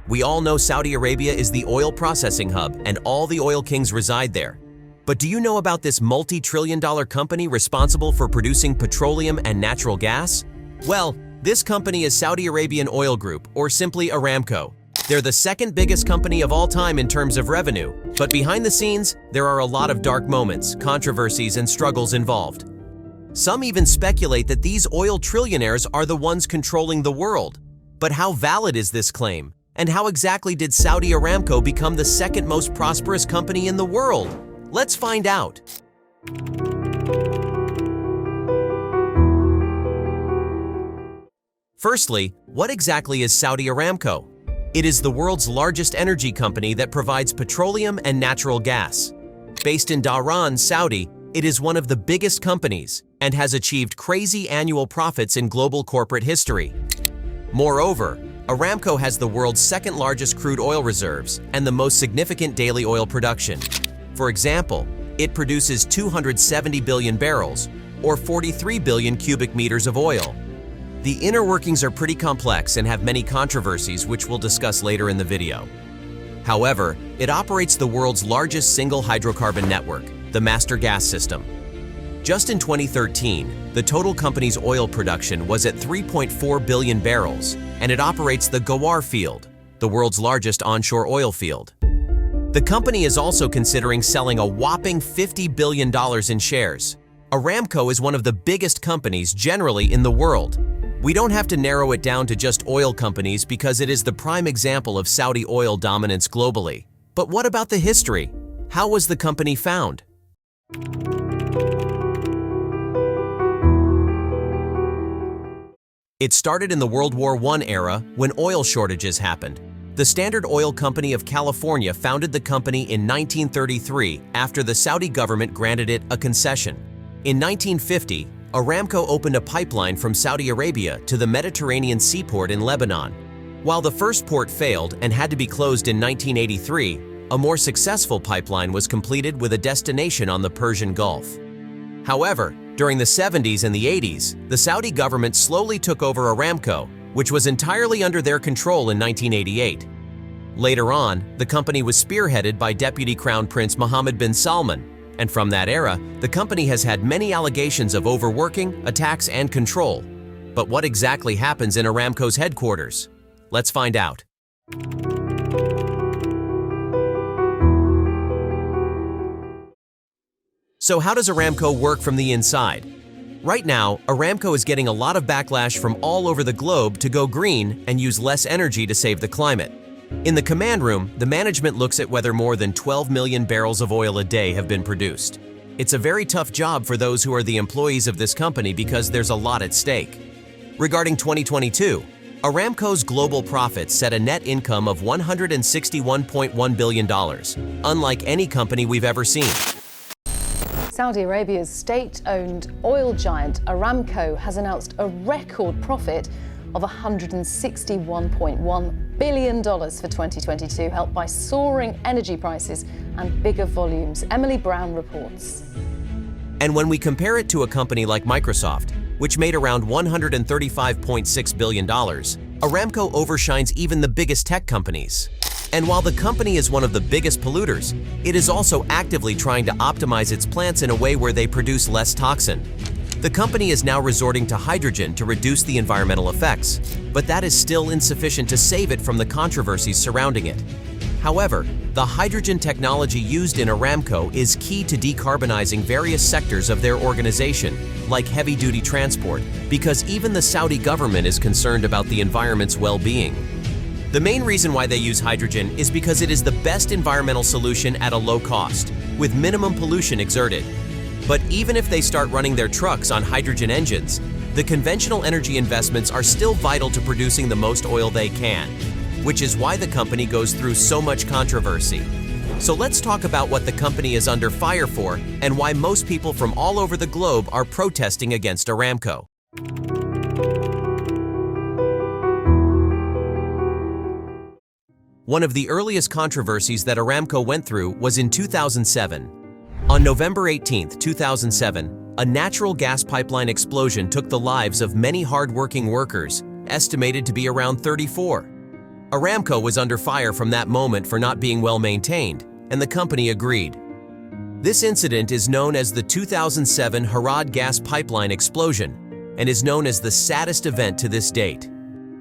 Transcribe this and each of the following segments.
We all know Saudi Arabia is the oil processing hub and all the oil kings reside there. But do you know about this multi-trillion-dollar company responsible for producing petroleum and natural gas? Well, this company is Saudi Arabian Oil Group, or simply Aramco. They're the second biggest company of all time in terms of revenue, but behind the scenes, there are a lot of dark moments, controversies, and struggles involved. Some even speculate that these oil trillionaires are the ones controlling the world. But how valid is this claim? And how exactly did Saudi Aramco become the second most prosperous company in the world? Let's find out. Firstly, what exactly is Saudi Aramco? It is the world's largest energy company that provides petroleum and natural gas. Based in Dhahran, Saudi, it is one of the biggest companies and has achieved crazy annual profits in global corporate history. Moreover, Aramco has the world's second largest crude oil reserves and the most significant daily oil production. For example, it produces 270 billion barrels, or 43 billion cubic meters of oil. The inner workings are pretty complex and have many controversies, which we'll discuss later in the video. However, it operates the world's largest single hydrocarbon network, the Master Gas System. Just in 2013, the total company's oil production was at 3.4 billion barrels, and it operates the Ghawar field, the world's largest onshore oil field. The company is also considering selling a whopping $50 billion in shares. Aramco is one of the biggest companies generally in the world. We don't have to narrow it down to just oil companies because it is the prime example of Saudi oil dominance globally. But what about the history? How was the company found? It started in the World War I era when oil shortages happened. The Standard Oil Company of California founded the company in 1933 after the Saudi government granted it a concession. In 1950, Aramco opened a pipeline from Saudi Arabia to the Mediterranean seaport in Lebanon. While the first port failed and had to be closed in 1983, a more successful pipeline was completed with a destination on the Persian Gulf. However, during the 70s and the 80s, the Saudi government slowly took over Aramco, which was entirely under their control in 1988. Later on, the company was spearheaded by Deputy Crown Prince Mohammed bin Salman, and from that era, the company has had many allegations of overworking, attacks, and control. But what exactly happens in Aramco's headquarters? Let's find out. So how does Aramco work from the inside? Right now, Aramco is getting a lot of backlash from all over the globe to go green and use less energy to save the climate. In the command room, the management looks at whether more than 12 million barrels of oil a day have been produced. It's a very tough job for those who are the employees of this company because there's a lot at stake. Regarding 2022, Aramco's global profits set a net income of $161.1 billion, unlike any company we've ever seen. Saudi Arabia's state-owned oil giant Aramco has announced a record profit of $161.1 billion for 2022, helped by soaring energy prices and bigger volumes. Emily Brown reports. And when we compare it to a company like Microsoft, which made around $135.6 billion, Aramco overshines even the biggest tech companies. And while the company is one of the biggest polluters, it is also actively trying to optimize its plants in a way where they produce less toxin. The company is now resorting to hydrogen to reduce the environmental effects, but that is still insufficient to save it from the controversies surrounding it. However, the hydrogen technology used in Aramco is key to decarbonizing various sectors of their organization, like heavy-duty transport, because even the Saudi government is concerned about the environment's well-being. The main reason why they use hydrogen is because it is the best environmental solution at a low cost, with minimum pollution exerted. But even if they start running their trucks on hydrogen engines, the conventional energy investments are still vital to producing the most oil they can, which is why the company goes through so much controversy. So let's talk about what the company is under fire for and why most people from all over the globe are protesting against Aramco. One of the earliest controversies that Aramco went through was in 2007. On November 18, 2007, a natural gas pipeline explosion took the lives of many hard-working workers, estimated to be around 34. Aramco was under fire from that moment for not being well maintained, and the company agreed. This incident is known as the 2007 Harad gas pipeline explosion and is known as the saddest event to this date.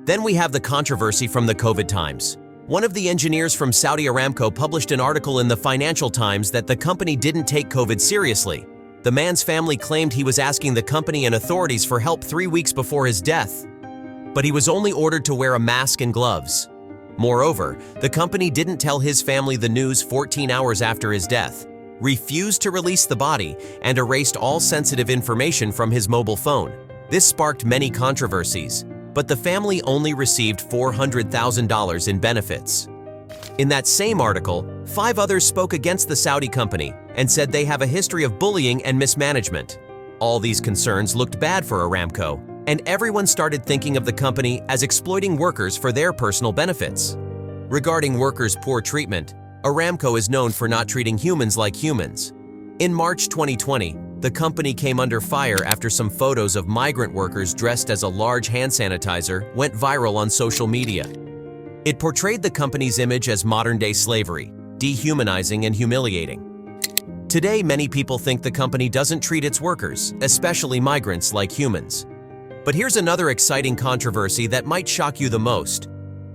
Then we have the controversy from the COVID times. One of the engineers from Saudi Aramco published an article in the Financial Times that the company didn't take COVID seriously. The man's family claimed he was asking the company and authorities for help 3 weeks before his death, but he was only ordered to wear a mask and gloves. Moreover, the company didn't tell his family the news 14 hours after his death, refused to release the body, and erased all sensitive information from his mobile phone. This sparked many controversies, but the family only received $400,000 in benefits. In that same article, 5 others spoke against the Saudi company and said they have a history of bullying and mismanagement. All these concerns looked bad for Aramco, and everyone started thinking of the company as exploiting workers for their personal benefits. Regarding workers' poor treatment, Aramco is known for not treating humans like humans. In March 2020, the company came under fire after some photos of migrant workers dressed as a large hand sanitizer went viral on social media. It portrayed the company's image as modern-day slavery, dehumanizing and humiliating. Today, many people think the company doesn't treat its workers, especially migrants, like humans. But here's another exciting controversy that might shock you the most.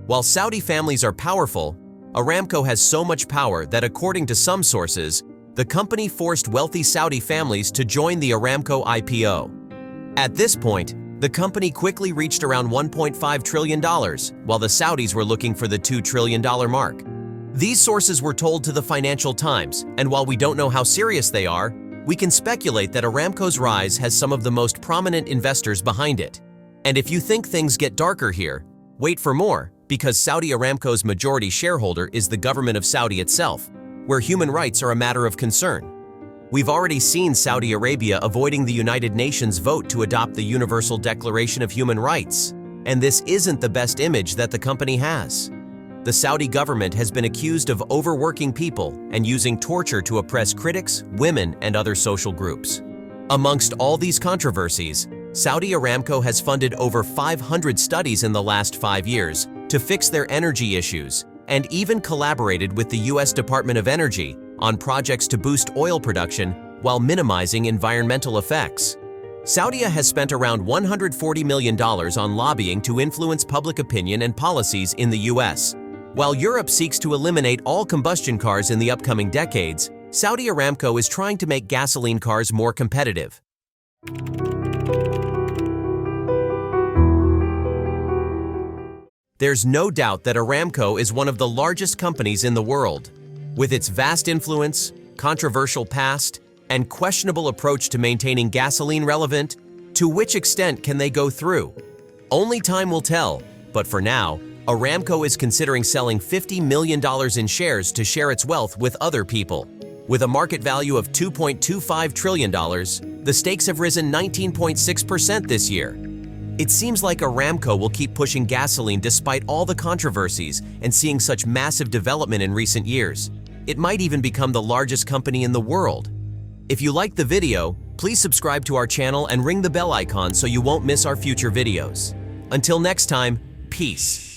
While Saudi families are powerful, Aramco has so much power that, according to some sources, the company forced wealthy Saudi families to join the Aramco IPO. At this point, the company quickly reached around $1.5 trillion, while the Saudis were looking for the $2 trillion mark. These sources were told to the Financial Times, and while we don't know how serious they are, we can speculate that Aramco's rise has some of the most prominent investors behind it. And if you think things get darker here, wait for more, because Saudi Aramco's majority shareholder is the government of Saudi itself, where human rights are a matter of concern. We've already seen Saudi Arabia avoiding the United Nations vote to adopt the Universal Declaration of Human Rights, and this isn't the best image that the company has. The Saudi government has been accused of overworking people and using torture to oppress critics, women, and other social groups. Amongst all these controversies, Saudi Aramco has funded over 500 studies in the last 5 years to fix their energy issues, and even collaborated with the U.S. Department of Energy on projects to boost oil production while minimizing environmental effects. Saudi has spent around $140 million on lobbying to influence public opinion and policies in the U.S. While Europe seeks to eliminate all combustion cars in the upcoming decades, Saudi Aramco is trying to make gasoline cars more competitive. There's no doubt that Aramco is one of the largest companies in the world. With its vast influence, controversial past, and questionable approach to maintaining gasoline relevant, to which extent can they go through? Only time will tell, but for now, Aramco is considering selling $50 million in shares to share its wealth with other people. With a market value of $2.25 trillion, the stakes have risen 19.6% this year. It seems like Aramco will keep pushing gasoline despite all the controversies and seeing such massive development in recent years. It might even become the largest company in the world. If you liked the video, please subscribe to our channel and ring the bell icon so you won't miss our future videos. Until next time, peace.